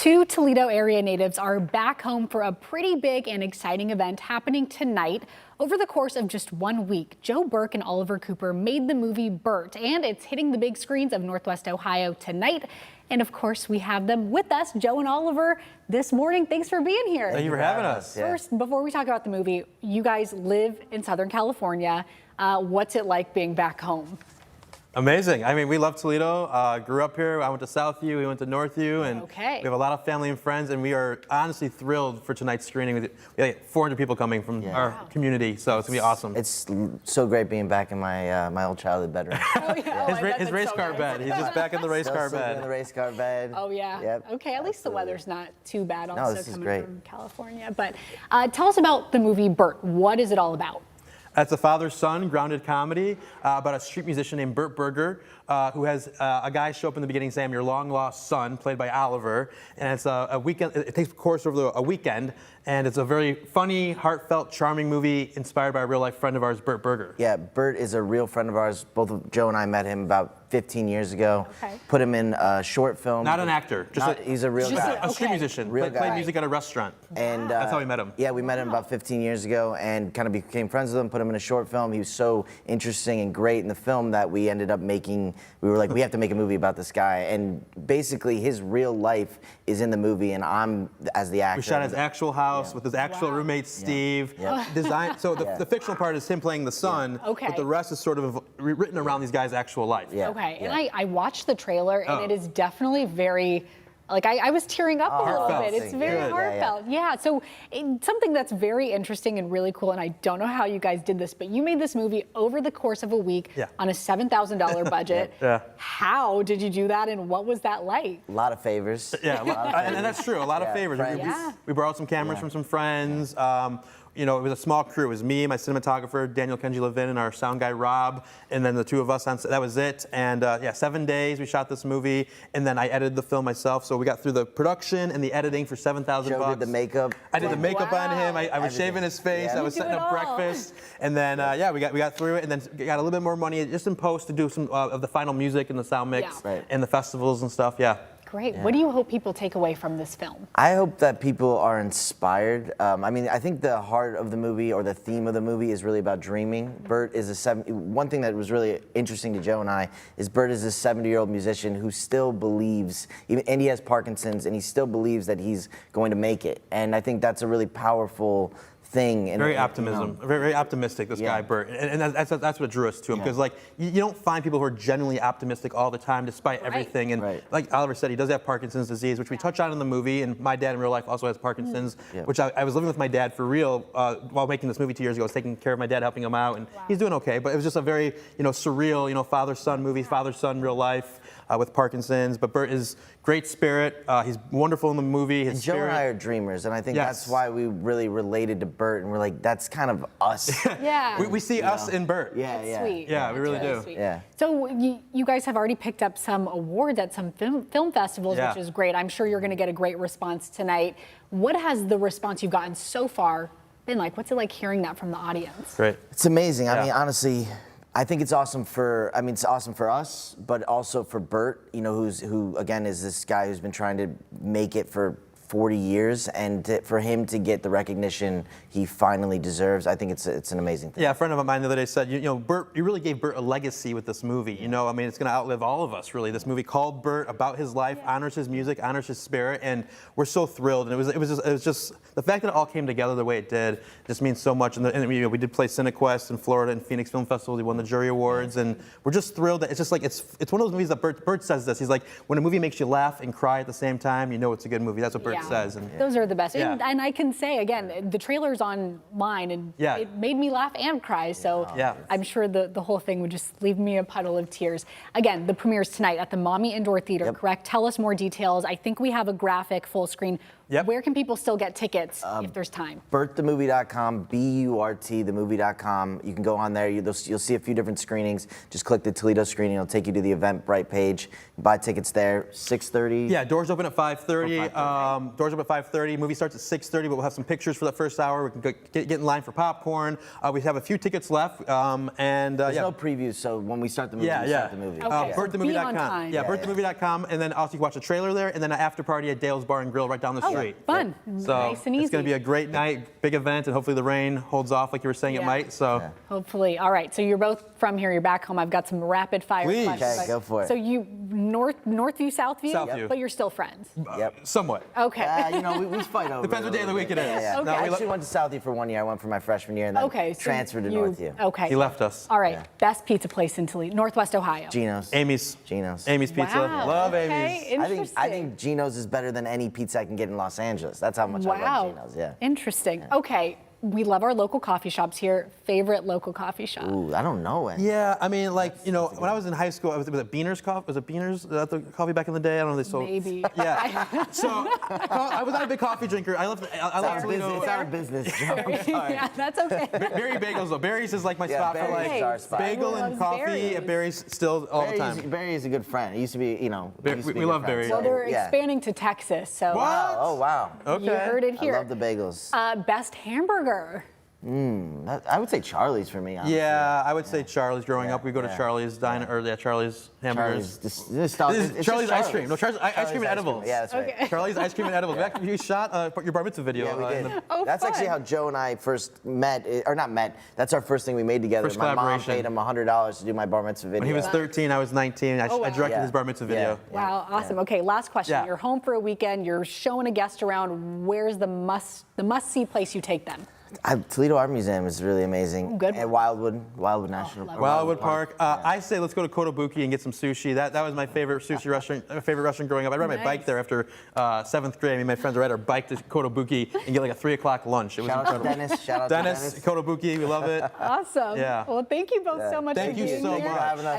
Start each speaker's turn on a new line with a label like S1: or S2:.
S1: Two Toledo area natives are back home for a pretty big and exciting event happening tonight. Over the course of just 1 week, Burke and Oliver Cooper made the movie BURT, and it's hitting the big screens of Northwest Ohio tonight. And of course, we have them with us, Joe and Oliver, this morning. Thanks for being here.
S2: Thank you for having us.
S1: First, before we talk about the movie, you guys live in Southern California. What's it like being back home?
S2: Amazing. I mean, we love Toledo. Grew up here. I went to Southview. We went to Northview, and we have a lot of family and friends. And we are honestly thrilled for tonight's screening. We have like 400 people coming from our community, so it's gonna be awesome.
S3: It's so great being back in my my old childhood bedroom.
S2: His race car bed. He's just back in the race car bed.
S3: In the race car bed.
S1: Oh yeah.
S3: Yep.
S1: Okay. At least the weather's not too bad. Also
S3: No, this is
S1: coming
S3: great.
S1: from California. But tell us about the movie BURT. What is it all about?
S2: It's a father-son grounded comedy about a street musician named Burt Berger, who has a guy show up in the beginning saying, "I'm your long-lost son," played by Oliver. And it's a weekend. It takes course over a weekend, and it's a very funny, heartfelt, charming movie inspired by a real-life friend of ours, Burt Berger.
S3: Yeah, Burt is a real friend of ours. Both Joe and I met him about 15 years ago.
S1: Okay.
S3: Put him in a short film.
S2: Not an actor.
S3: He's a real guy.
S2: A street musician.
S3: Real
S2: Played
S3: guy.
S2: music at a restaurant.
S3: And
S2: that's how we met him.
S3: Yeah, we met him about 15 years ago and kind of became friends with him, put him in a short film. He was so interesting and great in the film that we ended up making, we were like, we have to make a movie about this guy. And basically his real life is in the movie and I'm as the actor.
S2: We shot his actual house with his actual roommate, Steve. So the fictional part is him playing the son, but the rest is sort of written around these guys' actual life.
S1: Okay, and I watched the trailer, and it is definitely very, like, I was tearing up a little bit. It's very heartfelt. Yeah, so something that's very interesting and really cool, and I don't know how you guys did this, but you made this movie over the course of a week on a $7,000 budget. How did you do that, and what was that like?
S3: A lot of favors.
S2: Yeah, and that's true, a lot of favors. We borrowed some cameras from some friends. You know, it was a small crew. It was me, my cinematographer, Daniel Kenji Levin, and our sound guy, Rob, and then the two of us on set. That was it. And 7 days we shot this movie, and then I edited the film myself. So we got through the production and the editing for $7,000.
S3: Joe did the makeup.
S2: I did the makeup on him. I was shaving his face. I was setting up breakfast. And then, we got through it, and then got a little bit more money just in post to do some of the final music and the sound mix and the festivals and stuff.
S1: Great. What do you hope people take away from this film?
S3: I hope that people are inspired. I mean, I think the heart of the movie or the theme of the movie is really about dreaming. Burt is one thing that was really interesting to Joe and I is Burt is a 70-year-old musician who still believes, and he has Parkinson's, and he still believes that he's going to make it. And I think that's a really powerful thing.
S2: Very optimistic, this guy, Burt. And that's what drew us to him, because like you don't find people who are genuinely optimistic all the time despite everything. And like Oliver said, he does have Parkinson's disease, which we touch on in the movie, and my dad in real life also has Parkinson's, which I was living with my dad for real while making this movie 2 years ago. I was taking care of my dad, helping him out, and he's doing okay, but it was just a very surreal, father-son movie, father-son real life with Parkinson's. But Burt is great spirit. He's wonderful in the movie. His
S3: Joe and I are dreamers, and I think that's why we really related to Burt, and we're like, that's kind of us.
S2: We see us in Burt.
S1: Sweet.
S2: Yeah, we really do.
S1: Sweet. So you guys have already picked up some awards at some film festivals, which is great. I'm sure you're going to get a great response tonight. What has the response you've gotten so far been like? What's it like hearing that from the audience?
S2: Great.
S3: It's amazing. I mean, honestly, I think it's awesome it's awesome for us, but also for Burt, who again is this guy who's been trying to make it for 40 years, and for him to get the recognition he finally deserves, I think it's an amazing thing.
S2: Yeah, a friend of mine the other day said, Burt, you really gave Burt a legacy with this movie. I mean, it's going to outlive all of us, really. This movie called Burt, about his life, honors his music, honors his spirit, and we're so thrilled. And it was just the fact that it all came together the way it did just means so much. And we did play CineQuest in Florida and Phoenix Film Festival. We won the jury awards, and we're just thrilled that it's just like it's one of those movies that Burt says this. He's like, when a movie makes you laugh and cry at the same time, it's a good movie. That's what Burt says. And
S1: those are the best. And I can say, again, the trailer's online, and it made me laugh and cry, so I'm sure the whole thing would just leave me a puddle of tears. Again, the premiere's tonight at the Maumee Indoor Theater, correct? Tell us more details. I think we have a graphic full screen. Where can people still get tickets if there's time?
S3: BURTthemovie.com, BURTthemovie.com. You can go on there. You'll see a few different screenings. Just click the Toledo screening. It'll take you to the Eventbrite page. Buy tickets there. 6:30.
S2: Yeah, doors open at 5:30. Doors up at 5:30. Movie starts at 6:30, but we'll have some pictures for that first hour. We can get in line for popcorn. We have a few tickets left, and
S3: There's no previews, so when we start the movie, we start the movie.
S1: Okay.
S2: BURTthemovie.com. Yeah, BURTthemovie.com, and then also you can watch the trailer there, and then an after party at Dale's Bar and Grill right down the street.
S1: Fun.
S2: So
S1: Nice and easy.
S2: it's going to be a great night, big event, and hopefully the rain holds off like you were saying it might. So
S1: hopefully. All right. So you're both from here. You're back home. I've got some rapid fire
S2: Please.
S1: questions.
S3: Okay, go for it.
S1: So you Northview, Southview,
S2: Southview.
S1: but you're still friends.
S2: somewhat.
S1: Okay.
S3: You know, we fight over
S2: Depends what day of the week it is.
S3: Yeah.
S1: Okay.
S3: No, I actually went to Southie for 1 year. I went for my freshman year and then
S1: So
S3: transferred to Northview.
S1: Okay.
S2: He left us.
S1: All right. Best pizza place in Toledo, Northwest Ohio.
S3: Gino's.
S2: Amy's Pizza.
S1: Wow.
S2: Love
S1: Okay.
S2: Amy's.
S1: Interesting.
S3: I think Gino's is better than any pizza I can get in Los Angeles. That's how much I love Gino's. Yeah.
S1: Interesting. Okay. We love our local coffee shops here. Favorite local coffee shop?
S3: Ooh, I don't know any.
S2: Yeah, I mean, like, you know, when I was in high school, was it Beaner's Coffee? Was it Beaner's the coffee back in the day? I don't know. They sold.
S1: Maybe.
S2: Yeah. So I was not a big coffee drinker. I left Toledo.
S3: It's our business, Joe. I'm sorry.
S1: Yeah, that's okay.
S2: Berry Bagels though. Barry's is like my spot for
S3: Barry's is our
S2: like
S3: spot.
S2: bagel
S1: Who
S2: and
S1: loves
S2: coffee
S1: Barry's?
S2: at Barry's still all the time.
S3: Barry is a good friend. It used to be, you know.
S2: We
S3: used to be good
S2: love
S3: friends.
S2: Barry's.
S1: Well, they're
S3: Yeah.
S1: expanding to Texas, so
S2: What?
S3: Oh, wow.
S2: Okay.
S1: you heard it here.
S3: I love the bagels.
S1: Best hamburger.
S3: I would say Charlie's for me, honestly.
S2: Yeah, I would say Charlie's. Growing up, we go to
S3: Yeah.
S2: Charlie's Diner, or Charlie's Hamburgers.
S3: This
S2: This is Charlie's ice cream. No, Charlie's ice cream and edibles.
S3: Yeah, that's right.
S1: Okay.
S2: Charlie's ice cream and edibles. You shot your bar mitzvah video.
S3: Yeah, we
S2: in
S3: did.
S2: the-
S1: Oh,
S3: That's actually
S1: fun.
S3: how Joe and I first met, or not met. That's our first thing we made together.
S2: First
S3: My mom
S2: collaboration.
S3: paid him $100 to do my bar mitzvah video.
S2: When he was 13, I was 19. I
S1: wow.
S2: directed
S3: Yeah.
S2: his bar mitzvah video.
S3: Yeah.
S1: Wow, awesome. Okay, last question.
S2: Yeah.
S1: You're home for a weekend. You're showing a guest around. Where's the must-see place you take them?
S3: Toledo Art Museum is really amazing.
S1: Good.
S3: And Wildwood National Park.
S2: Wildwood Park. I say let's go to Kotobuki and get some sushi. That was my favorite sushi restaurant. Favorite restaurant growing up. I ride my bike there after 7th grade. I mean, my friends would ride our bike to Kotobuki and get like a 3 o'clock lunch. It was
S3: Shout out to
S2: incredible.
S3: Dennis. Shout out to
S2: Dennis,
S3: Dennis.
S2: Kotobuki, we love it.
S1: Awesome.
S2: Yeah.
S1: Well, thank you both so much
S2: Thank
S1: for
S2: you
S1: being
S2: so
S1: here.
S2: much.
S3: Having us.